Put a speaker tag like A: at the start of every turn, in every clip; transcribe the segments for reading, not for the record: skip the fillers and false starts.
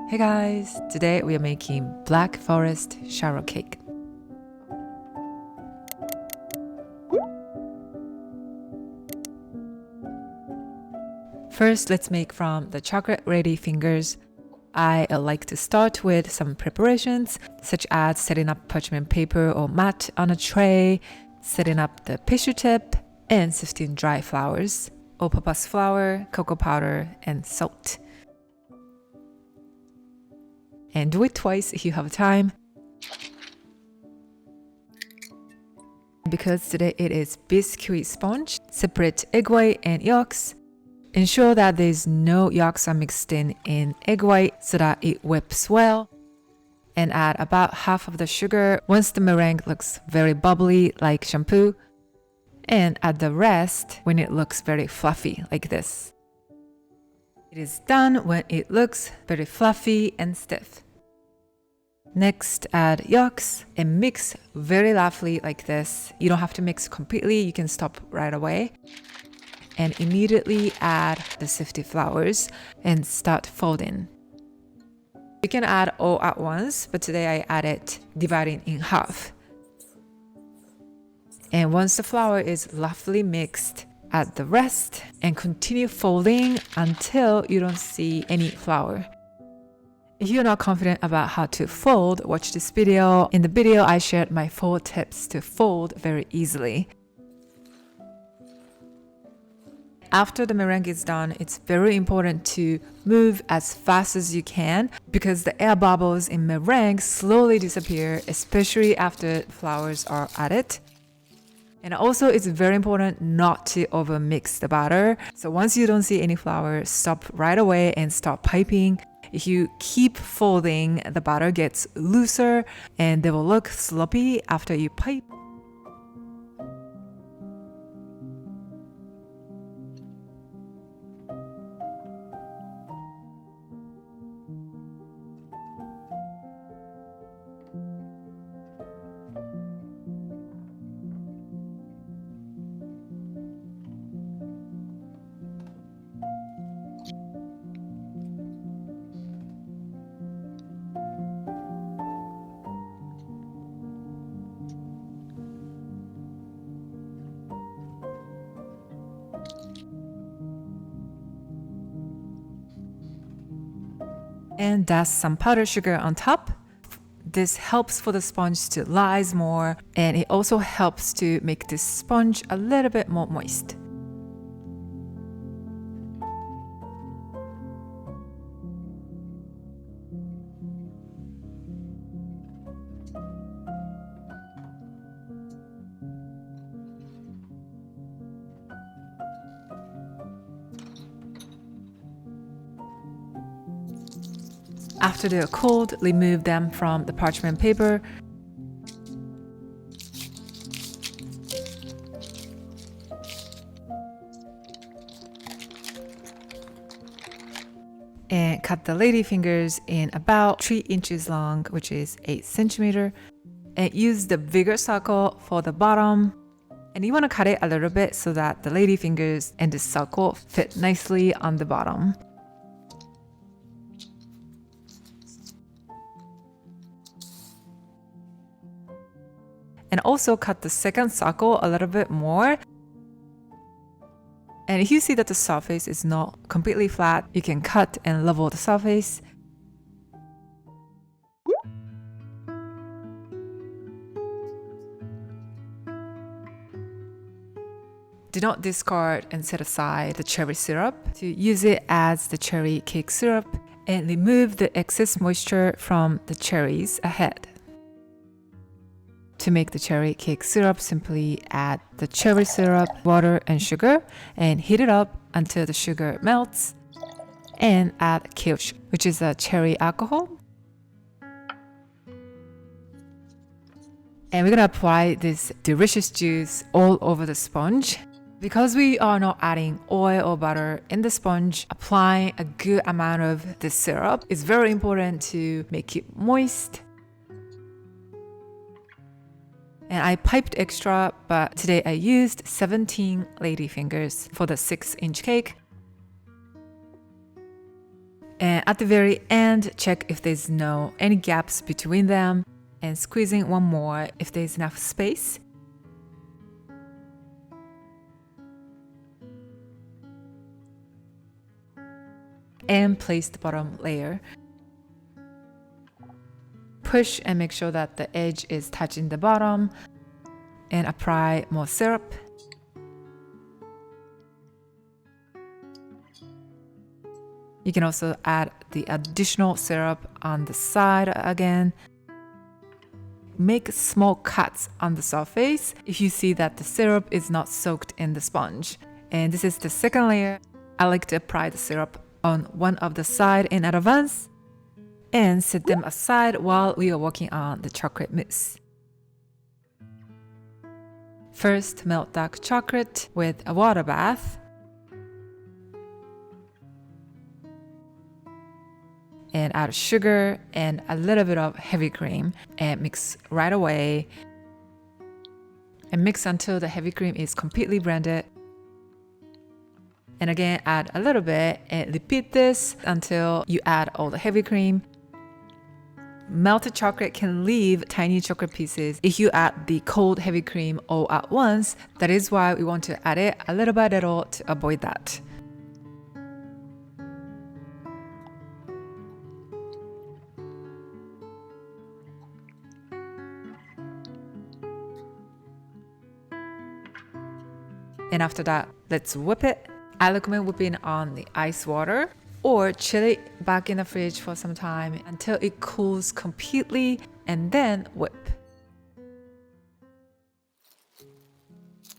A: Hey guys, today we are making Black Forest shower cake. First, let's make from the chocolate ready fingers. I like to start with some preparations such as setting up parchment paper or mat on a tray, setting up the pastry tip, and sifting dry flours, all-purpose flour, cocoa powder, and salt. And do it twice if you have time. Because today it is biscuit sponge, separate egg white and yolks. Ensure that there's no yolks are mixed in egg white so that it whips well. And add about half of the sugar once the meringue looks very bubbly like shampoo. And add the rest when it looks very fluffy like this. It is done when it looks very fluffy and stiff. Next, add yolks and mix very lightly like this. You don't have to mix completely, you can stop right away. And immediately add the sifted flours and start folding. You can add all at once, but today I added dividing in half. And once the flour is roughly mixed, add the rest and continue folding until you don't see any flour. If you're not confident about how to fold, watch this video. In the video, I shared my 4 tips to fold very easily. After the meringue is done, it's very important to move as fast as you can because the air bubbles in meringue slowly disappear, especially after flours are added. And also, it's very important not to over mix the batter. So once you don't see any flour, stop right away and start piping. If you keep folding, the batter gets looser and they will look sloppy after you pipe. And dust some powdered sugar on top. This helps for the sponge to rise more, and it also helps to make this sponge a little bit more moist. After they are cooled, remove them from the parchment paper. And cut the lady fingers in about 3 inches long, which is 8 centimeters. And use the bigger circle for the bottom. And you want to cut it a little bit so that the lady fingers and the circle fit nicely on the bottom. And also cut the second circle a little bit more. And if you see that the surface is not completely flat, you can cut and level the surface. Do not discard and set aside the cherry syrup. To use it as the cherry cake syrup and remove the excess moisture from the cherries ahead. To make the cherry cake syrup, simply add the cherry syrup, water, and sugar and heat it up until the sugar melts. And add kirsch, which is a cherry alcohol. And we're gonna apply this delicious juice all over the sponge. Because we are not adding oil or butter in the sponge, applying a good amount of the syrup is very important to make it moist. And I piped extra, but today I used 17 lady fingers for the 6-inch cake. And at the very end, check if there's no any gaps between them and squeezing one more if there's enough space. And place the bottom layer. Push and make sure that the edge is touching the bottom and apply more syrup. You can also add the additional syrup on the side again. Make small cuts on the surface if you see that the syrup is not soaked in the sponge. And this is the second layer. I like to apply the syrup on one of the side in advance and set them aside while we are working on the chocolate mousse. First, melt dark chocolate with a water bath. And add sugar and a little bit of heavy cream and mix right away. And mix until the heavy cream is completely blended. And again, add a little bit and repeat this until you add all the heavy cream. Melted chocolate can leave tiny chocolate pieces if you add the cold heavy cream all at once. That is why we want to add it a little by little to avoid that. And after that, let's whip it. I recommend whipping on the ice water or chill it back in the fridge for some time until it cools completely and then whip.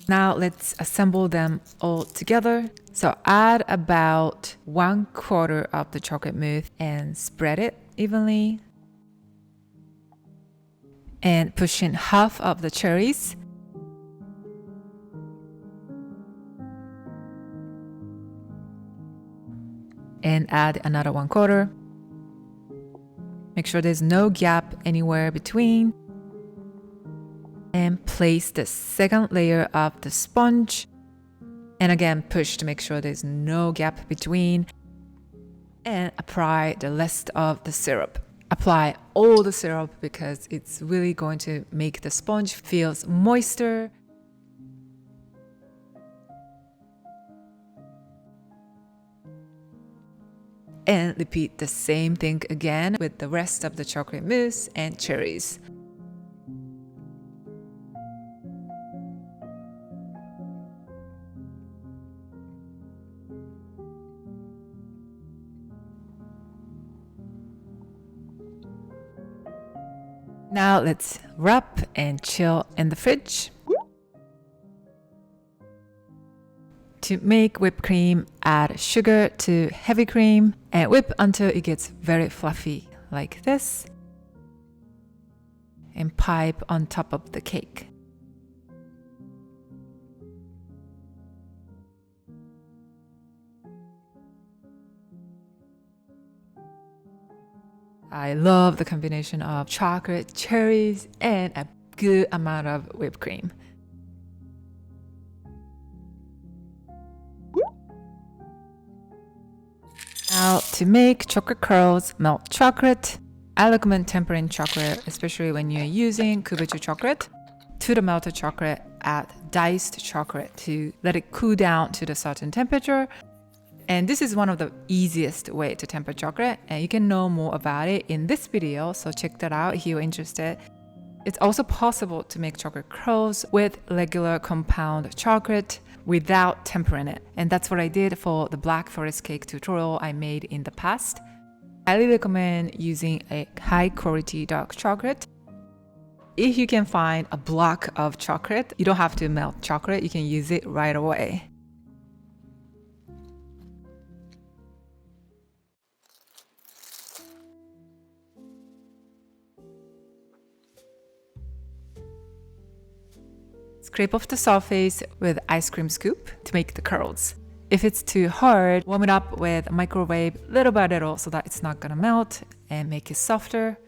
A: Now let's assemble them all together. So add about 1/4 of the chocolate mousse and spread it evenly. And push in half of the cherries. And add another 1/4. Make sure there's no gap anywhere between. And place the second layer of the sponge. And again, push to make sure there's no gap between. And apply the rest of the syrup. Apply all the syrup because it's really going to make the sponge feel moister. And repeat the same thing again with the rest of the chocolate mousse and cherries. Now let's wrap and chill in the fridge. To make whipped cream, add sugar to heavy cream and whip until it gets very fluffy like this. And pipe on top of the cake. I love the combination of chocolate, cherries, and a good amount of whipped cream. Now to make chocolate curls, melt chocolate. I recommend tempering chocolate, especially when you're using Kubechu chocolate. To the melted chocolate, add diced chocolate to let it cool down to the certain temperature. And this is one of the easiest way to temper chocolate, and you can know more about it in this video, so check that out if you're interested. It's also possible to make chocolate curls with regular compound chocolate without tempering it. And that's what I did for the Black Forest cake tutorial I made in the past. I highly recommend using a high quality dark chocolate. If you can find a block of chocolate, you don't have to melt chocolate, you can use it right away. Scrape off the surface with ice cream scoop to make the curls. If it's too hard, warm it up with a microwave little by little so that it's not gonna melt and make it softer.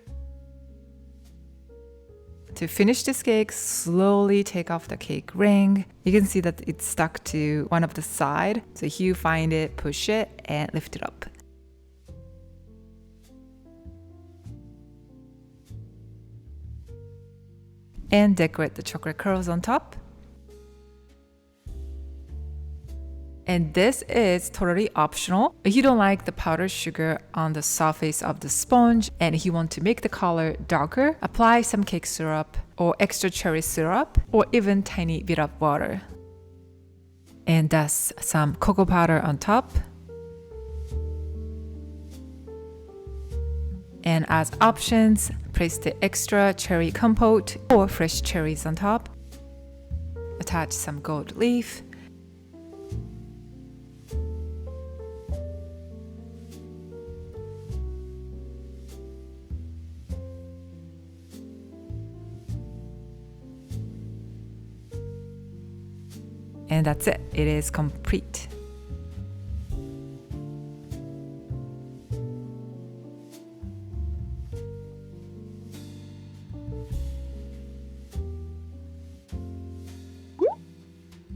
A: To finish this cake, slowly take off the cake ring. You can see that it's stuck to one of the side. So if you find it, push it and lift it up. and decorate the chocolate curls on top. And this is totally optional. If you don't like the powdered sugar on the surface of the sponge and you want to make the color darker, apply some cake syrup or extra cherry syrup or even tiny bit of water. And that's some cocoa powder on top. And as options, place the extra cherry compote or fresh cherries on top. Attach some gold leaf. And that's it. It is complete.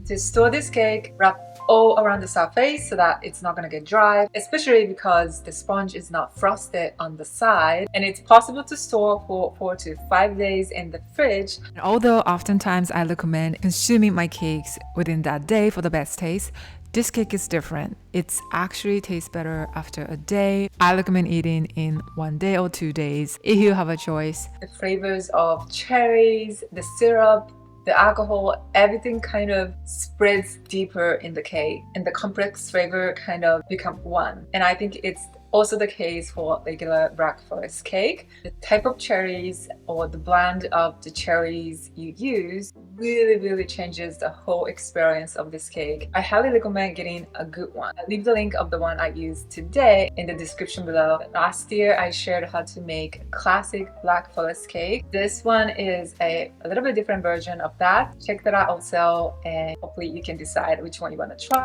A: To store this cake, wrap all around the surface so that it's not going to get dry, especially because the sponge is not frosted on the side, and it's possible to store for 4 to 5 days in the fridge. And although oftentimes I recommend consuming my cakes within that day for the best taste, this cake is different. It's actually tastes better after a day. I recommend eating in 1 day or 2 days if you have a choice. The flavors of cherries, the syrup, the alcohol, everything kind of spreads deeper in the cake and the complex flavor kind of become one. And I think it's also the case for regular black forest cake. The type of cherries or the blend of the cherries you use really changes the whole experience of this cake. I highly recommend getting a good one. I'll leave the link of the one I used today in the description below. Last year I shared how to make classic black forest cake. This one is a little bit different version of that. Check that out also, and hopefully you can decide which one you want to try.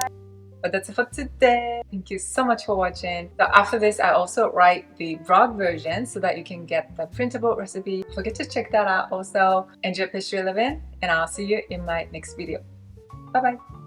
A: But that's it for today. Thank you so much for watching. So after this, I also write the blog version so that you can get the printable recipe. Don't forget to check that out also. Enjoy pastry living, and I'll see you in my next video. Bye bye.